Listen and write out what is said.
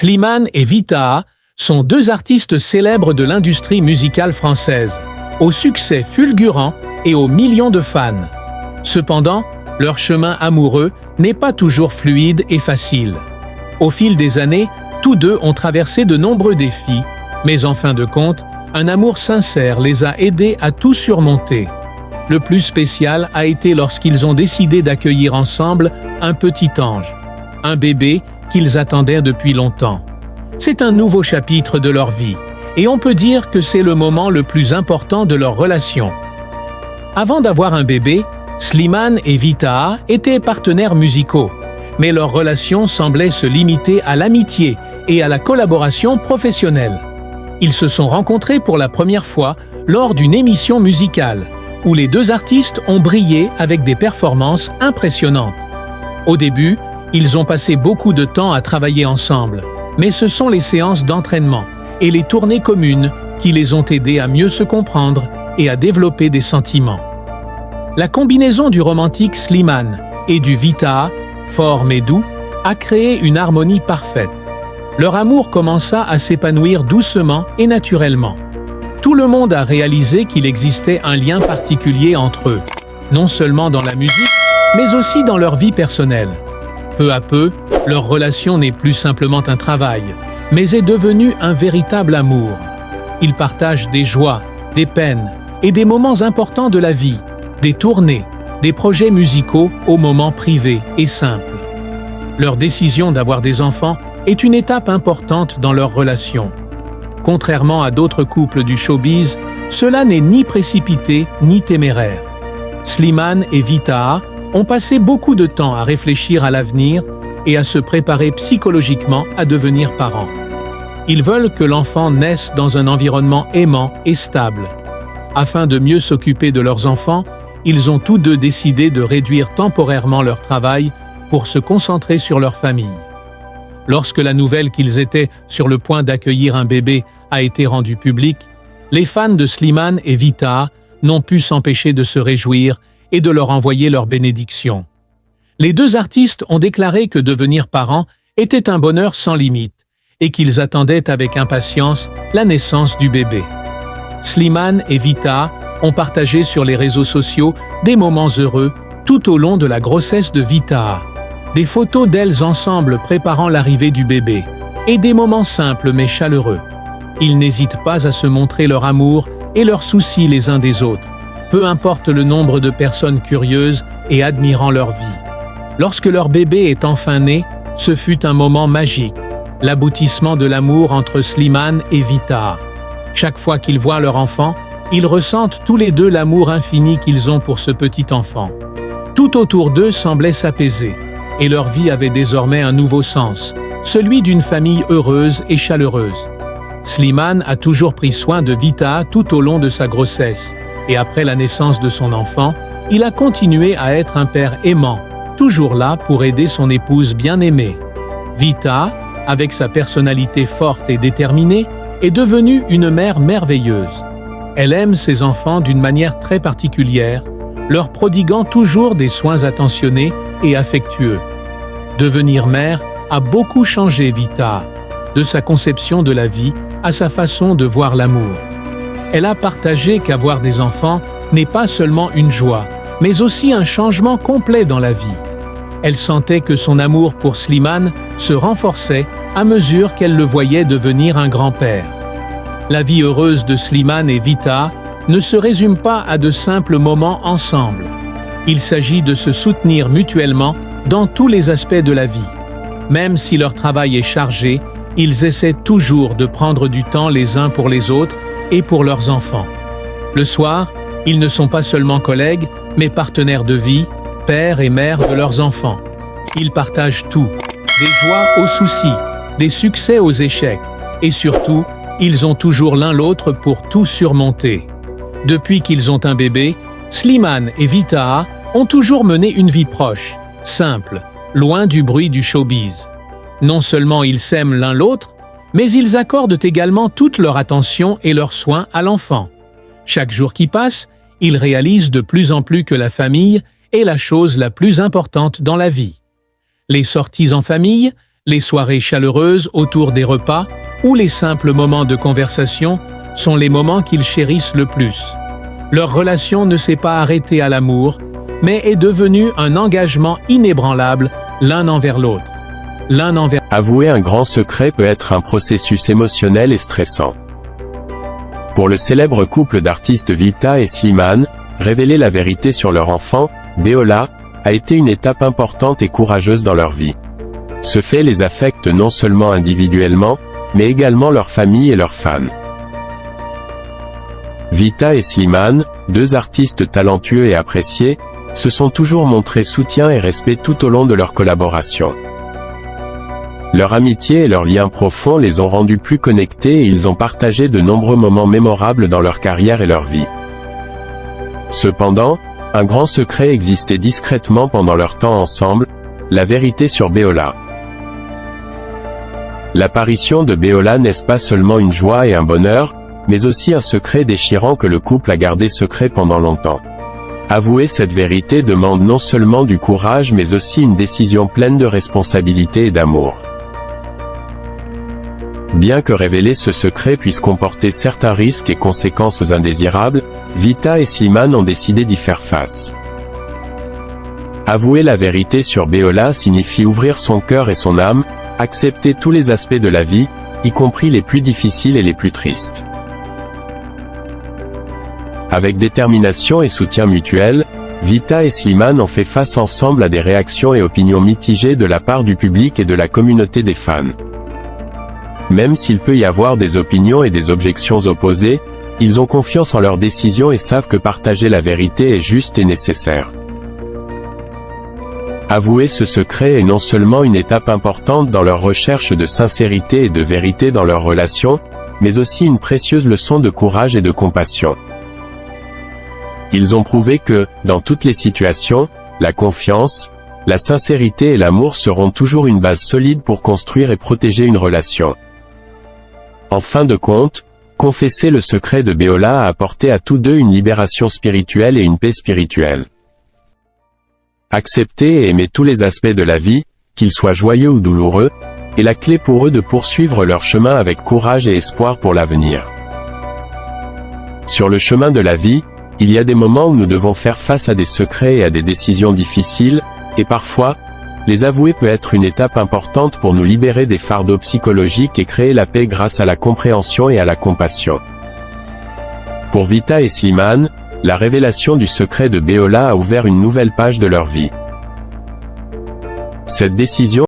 Slimane et Vitaha sont deux artistes célèbres de l'industrie musicale française, au succès fulgurant et aux millions de fans. Cependant, leur chemin amoureux n'est pas toujours fluide et facile. Au fil des années, tous deux ont traversé de nombreux défis, mais en fin de compte, un amour sincère les a aidés à tout surmonter. Le plus spécial a été lorsqu'ils ont décidé d'accueillir ensemble un petit ange, un bébé qu'ils attendaient depuis longtemps. C'est un nouveau chapitre de leur vie, et on peut dire que c'est le moment le plus important de leur relation. Avant d'avoir un bébé, Slimane et Vitaha étaient partenaires musicaux, mais leur relation semblait se limiter à l'amitié et à la collaboration professionnelle. Ils se sont rencontrés pour la première fois lors d'une émission musicale, où les deux artistes ont brillé avec des performances impressionnantes. Au début, ils ont passé beaucoup de temps à travailler ensemble, mais ce sont les séances d'entraînement et les tournées communes qui les ont aidés à mieux se comprendre et à développer des sentiments. La combinaison du romantique Slimane et du Vitaha, fort mais doux, a créé une harmonie parfaite. Leur amour commença à s'épanouir doucement et naturellement. Tout le monde a réalisé qu'il existait un lien particulier entre eux, non seulement dans la musique, mais aussi dans leur vie personnelle. Peu à peu, leur relation n'est plus simplement un travail, mais est devenue un véritable amour. Ils partagent des joies, des peines et des moments importants de la vie, des tournées, des projets musicaux aux moments privés et simples. Leur décision d'avoir des enfants est une étape importante dans leur relation. Contrairement à d'autres couples du showbiz, cela n'est ni précipité ni téméraire. Slimane et Vitaha ont passé beaucoup de temps à réfléchir à l'avenir et à se préparer psychologiquement à devenir parents. Ils veulent que l'enfant naisse dans un environnement aimant et stable. Afin de mieux s'occuper de leurs enfants, ils ont tous deux décidé de réduire temporairement leur travail pour se concentrer sur leur famille. Lorsque la nouvelle qu'ils étaient sur le point d'accueillir un bébé a été rendue publique, les fans de Slimane et Vitaha n'ont pu s'empêcher de se réjouir et de leur envoyer leurs bénédictions. Les deux artistes ont déclaré que devenir parents était un bonheur sans limite et qu'ils attendaient avec impatience la naissance du bébé. Slimane et Vitaha ont partagé sur les réseaux sociaux des moments heureux tout au long de la grossesse de Vitaha, des photos d'elles ensemble préparant l'arrivée du bébé et des moments simples mais chaleureux. Ils n'hésitent pas à se montrer leur amour et leurs soucis les uns des autres, peu importe le nombre de personnes curieuses et admirant leur vie. Lorsque leur bébé est enfin né, ce fut un moment magique, l'aboutissement de l'amour entre Slimane et Vitaha. Chaque fois qu'ils voient leur enfant, ils ressentent tous les deux l'amour infini qu'ils ont pour ce petit enfant. Tout autour d'eux semblait s'apaiser, et leur vie avait désormais un nouveau sens, celui d'une famille heureuse et chaleureuse. Slimane a toujours pris soin de Vitaha tout au long de sa grossesse, et après la naissance de son enfant, il a continué à être un père aimant, toujours là pour aider son épouse bien-aimée. Vitaha, avec sa personnalité forte et déterminée, est devenue une mère merveilleuse. Elle aime ses enfants d'une manière très particulière, leur prodiguant toujours des soins attentionnés et affectueux. Devenir mère a beaucoup changé Vitaha, de sa conception de la vie à sa façon de voir l'amour. Elle a partagé qu'avoir des enfants n'est pas seulement une joie, mais aussi un changement complet dans la vie. Elle sentait que son amour pour Slimane se renforçait à mesure qu'elle le voyait devenir un grand-père. La vie heureuse de Slimane et Vitaha ne se résume pas à de simples moments ensemble. Il s'agit de se soutenir mutuellement dans tous les aspects de la vie. Même si leur travail est chargé, ils essaient toujours de prendre du temps les uns pour les autres et pour leurs enfants. Le soir, ils ne sont pas seulement collègues, mais partenaires de vie, pères et mères de leurs enfants. Ils partagent tout, des joies aux soucis, des succès aux échecs, et surtout, ils ont toujours l'un l'autre pour tout surmonter. Depuis qu'ils ont un bébé, Slimane et Vitaha ont toujours mené une vie proche, simple, loin du bruit du showbiz. Non seulement ils s'aiment l'un l'autre, mais ils accordent également toute leur attention et leurs soins à l'enfant. Chaque jour qui passe, ils réalisent de plus en plus que la famille est la chose la plus importante dans la vie. Les sorties en famille, Les soirées chaleureuses autour des repas ou les simples moments de conversation sont les moments qu'ils chérissent le plus. Leur relation ne s'est pas arrêtée à l'amour, mais est devenue un engagement inébranlable l'un envers l'autre. Avouer un grand secret peut être un processus émotionnel et stressant. Pour le célèbre couple d'artistes Vita et Slimane, révéler la vérité sur leur enfant, Beola, a été une étape importante et courageuse dans leur vie. Ce fait les affecte non seulement individuellement, mais également leur famille et leurs fans. Vita et Slimane, deux artistes talentueux et appréciés, se sont toujours montrés soutien et respect tout au long de leur collaboration. Leur amitié et leurs liens profonds les ont rendus plus connectés et ils ont partagé de nombreux moments mémorables dans leur carrière et leur vie. Cependant, un grand secret existait discrètement pendant leur temps ensemble, la vérité sur Beola. L'apparition de Beola n'est pas seulement une joie et un bonheur, mais aussi un secret déchirant que le couple a gardé secret pendant longtemps. Avouer cette vérité demande non seulement du courage mais aussi une décision pleine de responsabilité et d'amour. Bien que révéler ce secret puisse comporter certains risques et conséquences indésirables, Vita et Slimane ont décidé d'y faire face. Avouer la vérité sur Beola signifie ouvrir son cœur et son âme, accepter tous les aspects de la vie, y compris les plus difficiles et les plus tristes. Avec détermination et soutien mutuel, Vita et Slimane ont fait face ensemble à des réactions et opinions mitigées de la part du public et de la communauté des fans. Même s'il peut y avoir des opinions et des objections opposées, ils ont confiance en leurs décisions et savent que partager la vérité est juste et nécessaire. Avouer ce secret est non seulement une étape importante dans leur recherche de sincérité et de vérité dans leur relation, mais aussi une précieuse leçon de courage et de compassion. Ils ont prouvé que, dans toutes les situations, la confiance, la sincérité et l'amour seront toujours une base solide pour construire et protéger une relation. En fin de compte, confesser le secret de Beola a apporté à tous deux une libération spirituelle et une paix spirituelle. Accepter et aimer tous les aspects de la vie, qu'ils soient joyeux ou douloureux, est la clé pour eux de poursuivre leur chemin avec courage et espoir pour l'avenir. Sur le chemin de la vie, il y a des moments où nous devons faire face à des secrets et à des décisions difficiles, et parfois, les avouer peut être une étape importante pour nous libérer des fardeaux psychologiques et créer la paix grâce à la compréhension et à la compassion. Pour Vita et Slimane, la révélation du secret de Beola a ouvert une nouvelle page de leur vie. Cette décision